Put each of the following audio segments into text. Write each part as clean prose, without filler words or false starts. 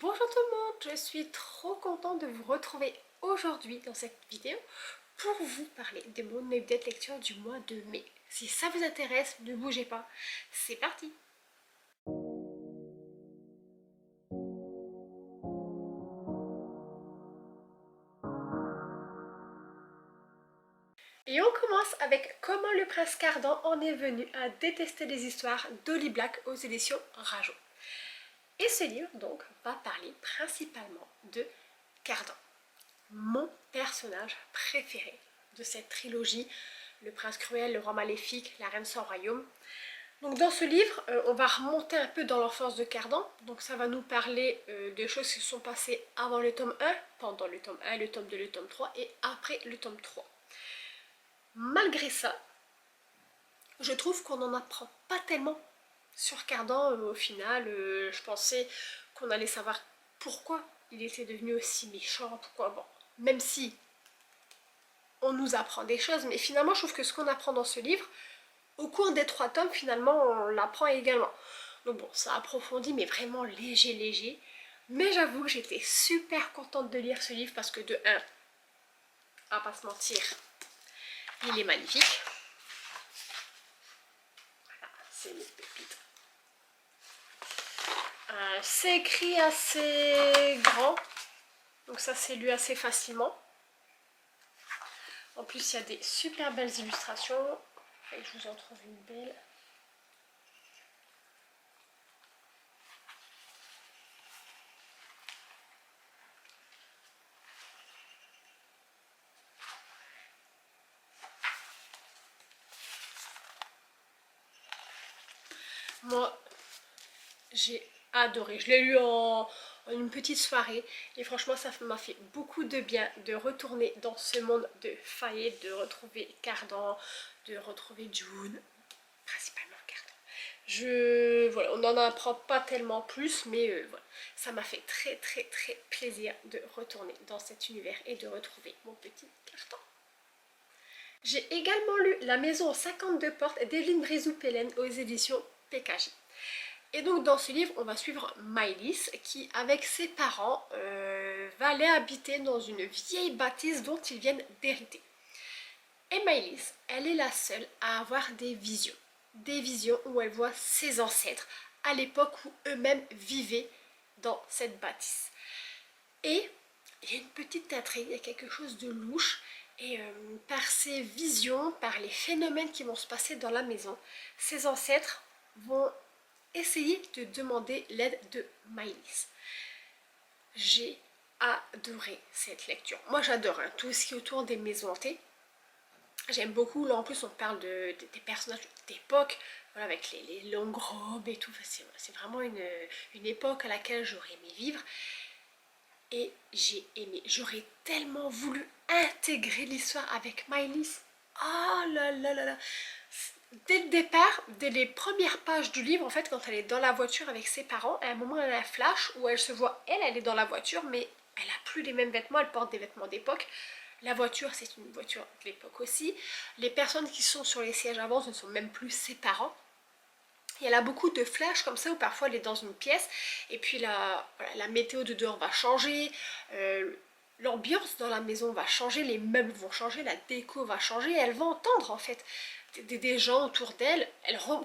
Bonjour tout le monde, je suis trop contente de vous retrouver aujourd'hui dans cette vidéo pour vous parler de mon update lecture du mois de mai. Si ça vous intéresse, ne bougez pas, c'est parti! Et on commence avec Comment le prince Cardan en est venu à détester les histoires d'Holly Black aux éditions Rajo. Et ce livre donc va parler principalement de Cardan, mon personnage préféré de cette trilogie, le prince cruel, le roi maléfique, la reine sans royaume. Donc dans ce livre, on va remonter un peu dans l'enfance de Cardan, donc ça va nous parler des choses qui se sont passées avant le tome 1, pendant le tome 1, le tome 2, le tome 3 et après le tome 3. Malgré ça, je trouve qu'on n'en apprend pas tellement sur Cardan au final. Je pensais qu'on allait savoir pourquoi il était devenu aussi méchant, pourquoi, bon, même si on nous apprend des choses, mais finalement je trouve que ce qu'on apprend dans ce livre, au cours des 3 tomes, finalement on l'apprend également. Donc bon, ça approfondit, mais vraiment léger. Mais j'avoue que j'étais super contente de lire ce livre parce que de 1, à pas se mentir, il est magnifique. Voilà, c'est une pépite. C'est écrit assez grand, donc ça c'est lu assez facilement. En plus, il y a des super belles illustrations. Et je vous en trouve une belle. Moi, j'ai adoré. Je l'ai lu en une petite soirée et franchement ça m'a fait beaucoup de bien de retourner dans ce monde de Faye, de retrouver Cardan, de retrouver June, principalement Cardan. Voilà, on n'en apprend pas tellement plus, mais voilà, ça m'a fait très plaisir de retourner dans cet univers et de retrouver mon petit Cardan. J'ai également lu La maison aux 52 portes d'Evelyne Brézou-Pellen aux éditions PKJ. Et donc dans ce livre, on va suivre Maëlys qui, avec ses parents, va aller habiter dans une vieille bâtisse dont ils viennent d'hériter. Et Maëlys, elle est la seule à avoir des visions où elle voit ses ancêtres à l'époque où eux-mêmes vivaient dans cette bâtisse. Et il y a une petite intrigue, il y a quelque chose de louche. Et par ces visions, par les phénomènes qui vont se passer dans la maison, ses ancêtres vont essayer de demander l'aide de Maëlys. J'ai adoré cette lecture. Moi j'adore tout ce qui est autour des maisons hantées. J'aime beaucoup, là en plus on parle des personnages d'époque, voilà, avec les longues robes et tout. Enfin, c'est vraiment une époque à laquelle j'aurais aimé vivre. Et j'ai aimé, j'aurais tellement voulu intégrer l'histoire avec Maëlys. Oh là là là là. Dès le départ, dès les premières pages du livre, en fait, quand elle est dans la voiture avec ses parents, à un moment elle a un flash où elle se voit, elle est dans la voiture, mais elle n'a plus les mêmes vêtements, elle porte des vêtements d'époque. La voiture, c'est une voiture de l'époque aussi. Les personnes qui sont sur les sièges avant ne sont même plus ses parents. Et elle a beaucoup de flashs comme ça où parfois elle est dans une pièce et puis la météo de dehors va changer, l'ambiance dans la maison va changer, les meubles vont changer, la déco va changer et elle va entendre en fait des gens autour d'elle,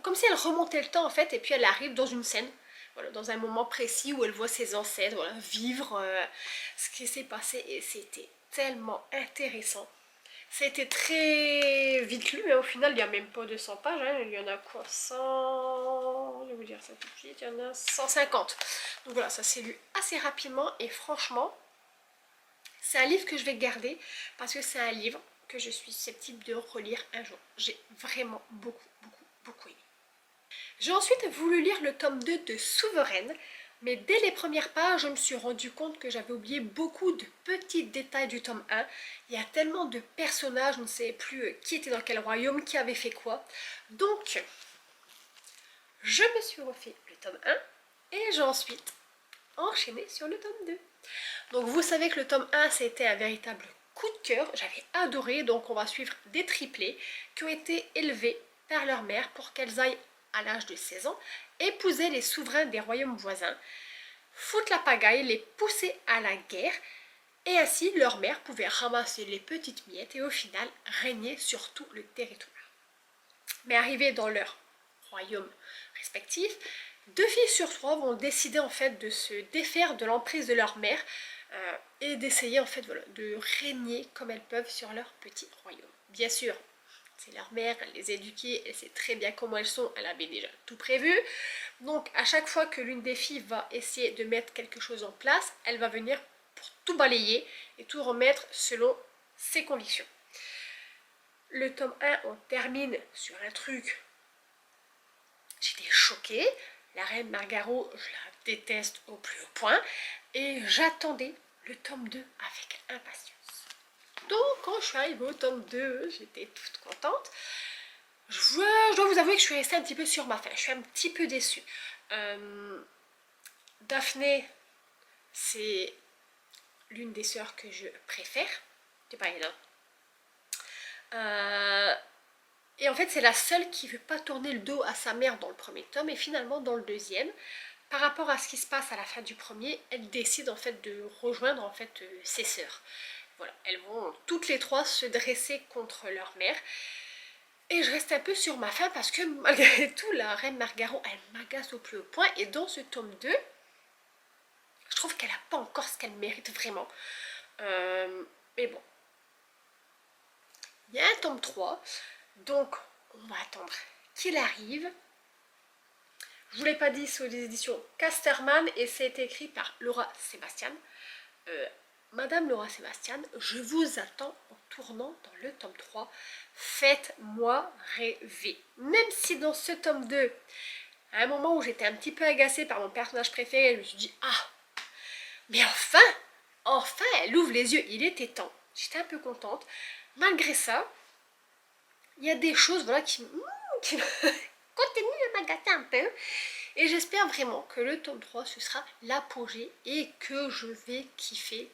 comme si elle remontait le temps en fait et puis elle arrive dans une scène, voilà, dans un moment précis où elle voit ses ancêtres, voilà, vivre ce qui s'est passé et c'était tellement intéressant. Ça a été très vite lu, mais au final, il n'y a même pas 200 pages. Hein. Il y en a quoi 100... Je vais vous dire ça tout de suite. Il y en a 150. Donc voilà, ça s'est lu assez rapidement. Et franchement, c'est un livre que je vais garder parce que c'est un livre que je suis susceptible de relire un jour. J'ai vraiment beaucoup aimé. J'ai ensuite voulu lire le tome 2 de Souveraine. Mais dès les premières pages, je me suis rendu compte que j'avais oublié beaucoup de petits détails du tome 1. Il y a tellement de personnages, je ne sais plus qui était dans quel royaume, qui avait fait quoi. Donc, je me suis refait le tome 1 et j'ai ensuite enchaîné sur le tome 2. Donc vous savez que le tome 1, c'était un véritable coup de cœur. J'avais adoré, donc on va suivre des triplés qui ont été élevés par leur mère pour qu'elles aillent à l'âge de 16 ans épouser les souverains des royaumes voisins. foutre la pagaille, les pousser à la guerre, et ainsi leur mère pouvait ramasser les petites miettes et au final régner sur tout le territoire. Mais arrivés dans leur royaume respectif, 2 filles sur 3 vont décider en fait de se défaire de l'emprise de leur mère et d'essayer en fait voilà, de régner comme elles peuvent sur leur petit royaume. Bien sûr, c'est leur mère, elle les a éduquées, elle sait très bien comment elles sont, elle avait déjà tout prévu. Donc à chaque fois que l'une des filles va essayer de mettre quelque chose en place, elle va venir pour tout balayer et tout remettre selon ses convictions. Le tome 1, on termine sur un truc. J'étais choquée. La reine Margaro, je la déteste au plus haut point. Et j'attendais le tome 2 avec impatience. Donc quand je suis arrivée au tome 2, j'étais toute contente. Je dois vous avouer que je suis restée un petit peu sur ma faim. Je suis un petit peu déçue. Daphné, c'est l'une des sœurs que je préfère. C'est pas énorme. Et en fait, c'est la seule qui ne veut pas tourner le dos à sa mère dans le premier tome. Et finalement, dans le deuxième, par rapport à ce qui se passe à la fin du premier, elle décide en fait de rejoindre en fait ses sœurs. Voilà, elles vont toutes les 3 se dresser contre leur mère. Et je reste un peu sur ma faim parce que malgré tout, la reine Margaro, elle m'agace au plus haut point. Et dans ce tome 2, je trouve qu'elle n'a pas encore ce qu'elle mérite vraiment. Mais bon. Il y a un tome 3, donc on va attendre qu'il arrive. Je ne vous l'ai pas dit, c'est aux éditions Casterman et c'est écrit par Laura Sébastien. Madame Laura Sébastien, je vous attends en tournant dans le tome 3. Faites-moi rêver. Même si dans ce tome 2, à un moment où j'étais un petit peu agacée par mon personnage préféré, je me suis dit, ah, mais enfin, elle ouvre les yeux, il était temps. J'étais un peu contente. Malgré ça, il y a des choses voilà, qui continuent de m'agacer un peu. Et j'espère vraiment que le tome 3, ce sera l'apogée et que je vais kiffer.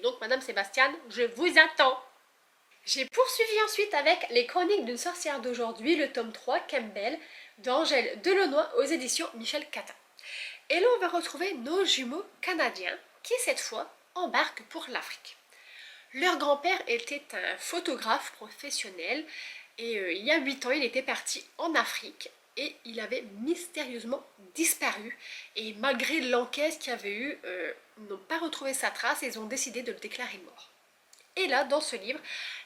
Donc, Madame Sébastien, je vous attends. J'ai poursuivi ensuite avec Les Chroniques d'une sorcière d'aujourd'hui, le tome 3, Campbell, d'Angèle Delaunoy aux éditions Michel Catin. Et là, on va retrouver nos jumeaux canadiens qui, cette fois, embarquent pour l'Afrique. Leur grand-père était un photographe professionnel et il y a 8 ans, il était parti en Afrique et il avait mystérieusement disparu. Et malgré l'enquête qu'il y avait eu, ils n'ont pas retrouvé sa trace et ils ont décidé de le déclarer mort. Et là, dans ce livre,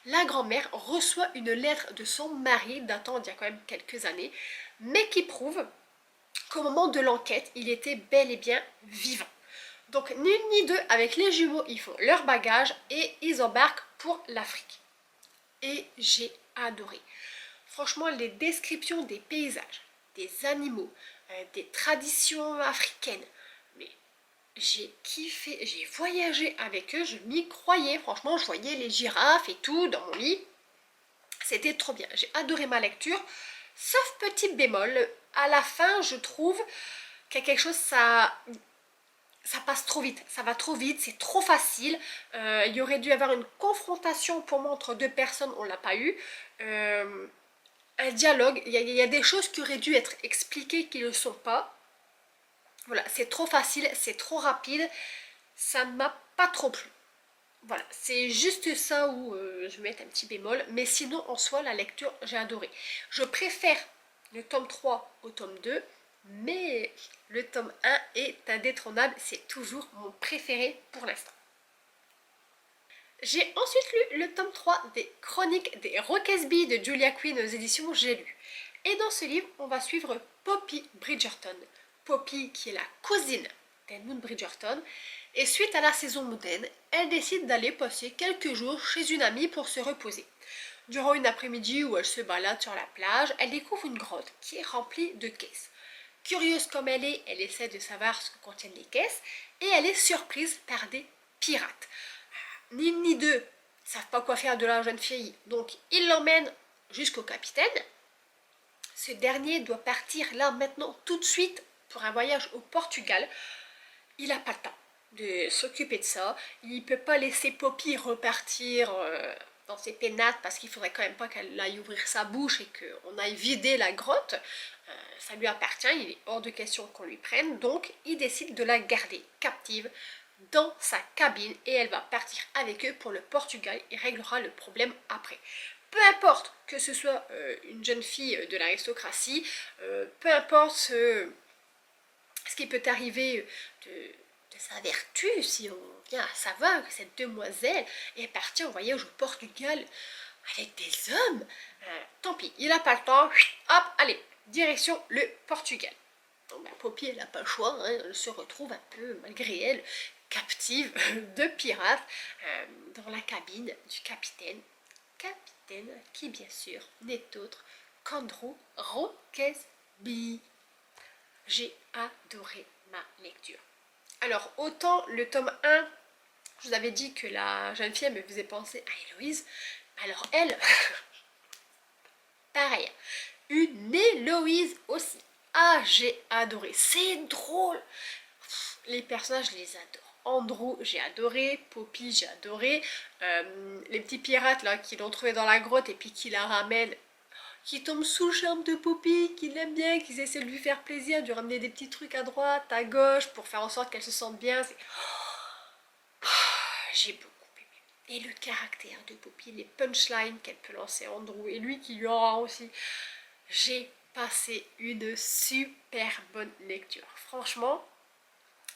la grand-mère reçoit une lettre de son mari datant d'il y a quand même quelques années, mais qui prouve qu'au moment de l'enquête, il était bel et bien vivant. Donc, ni une ni deux, avec les jumeaux, ils font leur bagage et ils embarquent pour l'Afrique. Et j'ai adoré. Franchement, les descriptions des paysages, des animaux, des traditions africaines, mais j'ai kiffé, j'ai voyagé avec eux, je m'y croyais. Franchement, je voyais les girafes et tout dans mon lit. C'était trop bien. J'ai adoré ma lecture. Sauf petit bémol, à la fin, je trouve qu'il y a quelque chose, ça passe trop vite, ça va trop vite, c'est trop facile. Il y aurait dû y avoir une confrontation pour moi entre 2 personnes, on ne l'a pas eu. Un dialogue, il y a des choses qui auraient dû être expliquées qui ne le sont pas. Voilà, c'est trop facile, c'est trop rapide, ça ne m'a pas trop plu. Voilà, c'est juste ça où je vais mettre un petit bémol, mais sinon en soi la lecture j'ai adoré. Je préfère le tome 3 au tome 2, mais le tome 1 est indétrônable, c'est toujours mon préféré pour l'instant. J'ai ensuite lu le tome 3 des Chroniques des Rokesby de Julia Quinn aux éditions J'ai lu. Et dans ce livre, on va suivre Poppy Bridgerton. Poppy qui est la cousine d'Edmund Bridgerton. Et suite à la saison mondaine, elle décide d'aller passer quelques jours chez une amie pour se reposer. Durant une après-midi où elle se balade sur la plage, elle découvre une grotte qui est remplie de caisses. Curieuse comme elle est, elle essaie de savoir ce que contiennent les caisses et elle est surprise par des pirates. Ni une ni deux ne savent pas quoi faire de la jeune fille, donc ils l'emmènent jusqu'au capitaine. Ce dernier doit partir là maintenant tout de suite pour un voyage au Portugal. Il n'a pas le temps de s'occuper de ça, il ne peut pas laisser Poppy repartir dans ses pénates parce qu'il faudrait quand même pas qu'elle aille ouvrir sa bouche et qu'on aille vider la grotte. Ça lui appartient, il est hors de question qu'on lui prenne, donc il décide de la garder captive dans sa cabine et elle va partir avec eux pour le Portugal et réglera le problème après. Peu importe que ce soit une jeune fille de l'aristocratie, peu importe ce qui peut arriver de sa vertu, si on vient à savoir que cette demoiselle est partie en voyage au Portugal avec des hommes, tant pis, il n'a pas le temps, hop, allez, direction le Portugal. Donc, Poppy, elle n'a pas le choix, hein, elle se retrouve un peu, malgré elle, captive de pirates dans la cabine du capitaine qui bien sûr n'est autre qu'Andrew Roquesby. J'ai adoré ma lecture. Alors autant le tome 1, je vous avais dit que la jeune fille me faisait penser à Héloïse, alors elle, pareil, une Héloïse aussi. Ah, j'ai adoré, c'est drôle, les personnages, je les adore. Andrew, j'ai adoré. Poppy, j'ai adoré. Les petits pirates là qui l'ont trouvé dans la grotte et puis qui la ramènent, qui tombent sous le charme de Poppy, qui l'aiment bien, qui essaient de lui faire plaisir, de lui ramener des petits trucs à droite, à gauche pour faire en sorte qu'elle se sente bien. J'ai beaucoup aimé. Et le caractère de Poppy, les punchlines qu'elle peut lancer Andrew et lui qui lui en rend aussi. J'ai passé une super bonne lecture. Franchement,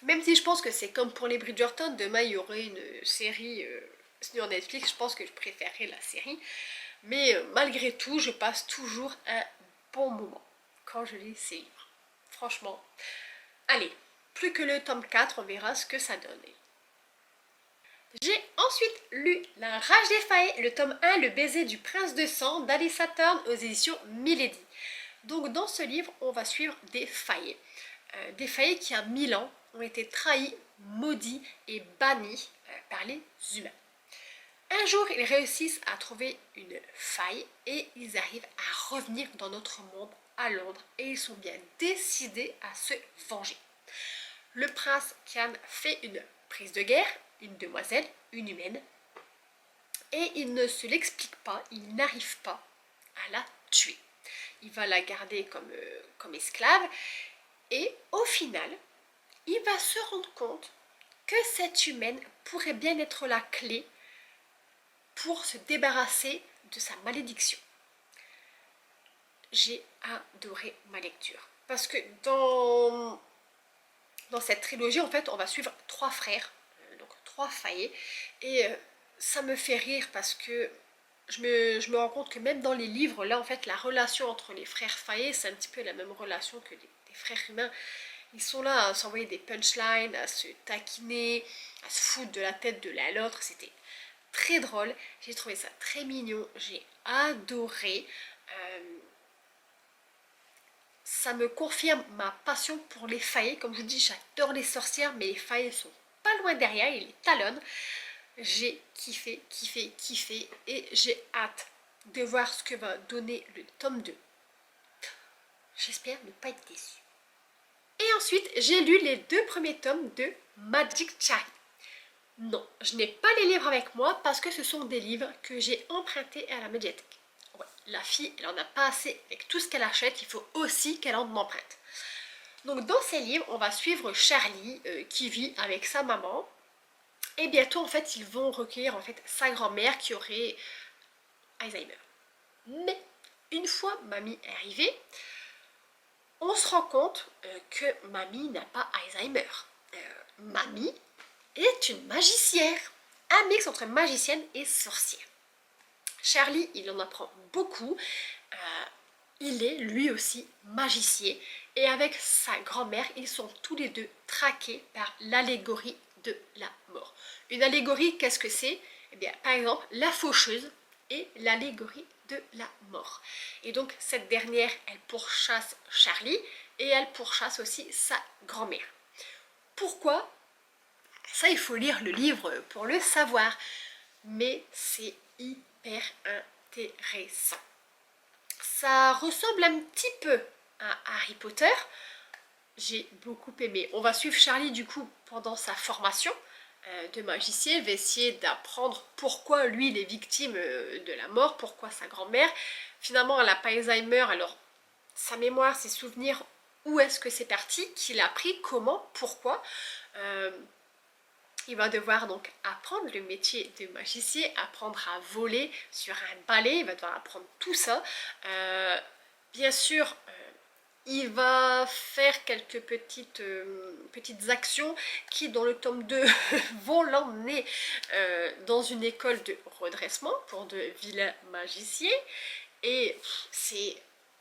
même si je pense que c'est comme pour les Bridgerton, demain il y aurait une série sur Netflix, je pense que je préférerais la série. Mais malgré tout, je passe toujours un bon moment quand je lis ces livres. Franchement. Allez, plus que le tome 4, on verra ce que ça donne. J'ai ensuite lu La Rage des Failles, le tome 1, Le baiser du prince de sang d'Alyssa Thorne aux éditions Milady. Donc dans ce livre, on va suivre des faillés. Des faillés qui, à 1000 ans, ont été trahis, maudits et bannis par les humains. Un jour, ils réussissent à trouver une faille et ils arrivent à revenir dans notre monde, à Londres, et ils sont bien décidés à se venger. Le prince Kian fait une prise de guerre, une demoiselle, une humaine, et il ne se l'explique pas, il n'arrive pas à la tuer. Il va la garder comme esclave, et au final, il va se rendre compte que cette humaine pourrait bien être la clé pour se débarrasser de sa malédiction. J'ai adoré ma lecture. Parce que dans cette trilogie, en fait, on va suivre 3 frères, donc 3 faillés. Et ça me fait rire parce que je me rends compte que même dans les livres, là, en fait, la relation entre les frères faillés, c'est un petit peu la même relation que des frères humains. Ils sont là à s'envoyer des punchlines, à se taquiner, à se foutre de la tête de l'un à l'autre. C'était très drôle, j'ai trouvé ça très mignon, j'ai adoré. Ça me confirme ma passion pour les faillés. Comme je vous dis, j'adore les sorcières, mais les faillés sont pas loin derrière, ils les talonnent. J'ai kiffé, kiffé, kiffé et j'ai hâte de voir ce que va donner le tome 2. J'espère ne pas être déçue. Et ensuite, j'ai lu les 2 premiers tomes de Magic Child. Non, je n'ai pas les livres avec moi parce que ce sont des livres que j'ai empruntés à la médiathèque. Ouais, la fille, elle en a pas assez avec tout ce qu'elle achète, il faut aussi qu'elle en emprunte. Donc dans ces livres, on va suivre Charlie qui vit avec sa maman. Et bientôt, en fait, ils vont recueillir en fait sa grand-mère qui aurait Alzheimer. Mais une fois mamie est arrivée, on se rend compte que mamie n'a pas Alzheimer. Mamie est une magicienne, un mix entre magicienne et sorcière. Charlie, il en apprend beaucoup, il est lui aussi magicien et avec sa grand-mère, ils sont tous les deux traqués par l'allégorie de la mort. Une allégorie, qu'est-ce que c'est? Eh bien, par exemple, la faucheuse et l'allégorie de la mort. Et donc, cette dernière, elle pourchasse Charlie et elle pourchasse aussi sa grand-mère. Pourquoi? Ça, il faut lire le livre pour le savoir. Mais c'est hyper intéressant. Ça ressemble un petit peu à Harry Potter. J'ai beaucoup aimé. On va suivre Charlie du coup pendant sa formation. de magicien. Il va essayer d'apprendre pourquoi lui il est victime de la mort, pourquoi sa grand-mère. Finalement elle n'a pas Alzheimer, alors sa mémoire, ses souvenirs, où est-ce que c'est parti, qu'il a appris, comment, pourquoi. Il va devoir donc apprendre le métier de magicien, apprendre à voler sur un balai, il va devoir apprendre tout ça. Bien sûr, il va faire quelques petites actions qui, dans le tome 2, vont l'emmener dans une école de redressement pour de vilains magiciens. Et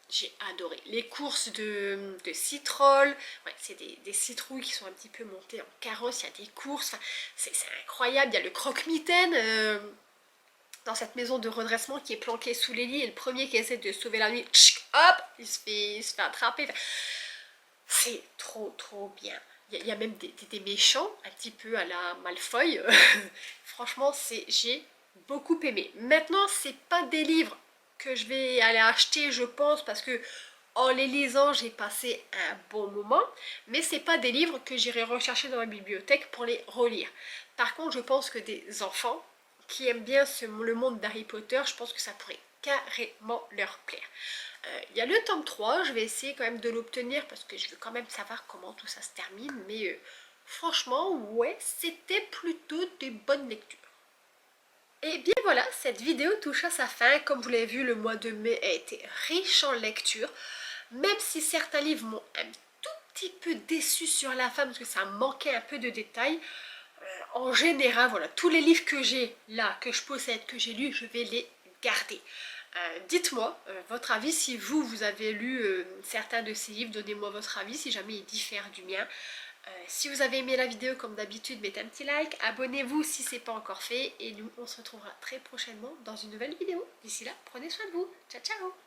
j'ai adoré. Les courses de citrolles, ouais, c'est des citrouilles qui sont un petit peu montées en carrosse, il y a des courses, enfin, c'est incroyable. Il y a le croque-mitaine dans cette maison de redressement qui est planqué sous les lits, et le premier qui essaie de sauver la nuit, hop, il se fait attraper. Enfin, c'est trop bien. Il y a même des méchants, un petit peu à la Malfoy. Franchement, j'ai beaucoup aimé. Maintenant, c'est pas des livres que je vais aller acheter, je pense, parce que en les lisant, j'ai passé un bon moment, mais c'est pas des livres que j'irai rechercher dans ma bibliothèque pour les relire. Par contre, je pense que des enfants qui aiment bien le monde d'Harry Potter, je pense que ça pourrait carrément leur plaire. Il y a le tome 3, je vais essayer quand même de l'obtenir parce que je veux quand même savoir comment tout ça se termine, mais franchement, ouais, c'était plutôt des bonnes lectures. Et bien voilà, cette vidéo touche à sa fin. Comme vous l'avez vu, le mois de mai a été riche en lecture. Même si certains livres m'ont un tout petit peu déçu sur la fin parce que ça manquait un peu de détails. En général, voilà, tous les livres que j'ai là, que je possède, que j'ai lus, je vais les garder. Dites-moi votre avis, si vous avez lu certains de ces livres, donnez-moi votre avis si jamais ils diffèrent du mien. Si vous avez aimé la vidéo, comme d'habitude, mettez un petit like, abonnez-vous si ce n'est pas encore fait, et nous on se retrouvera très prochainement dans une nouvelle vidéo. D'ici là, prenez soin de vous, ciao ciao.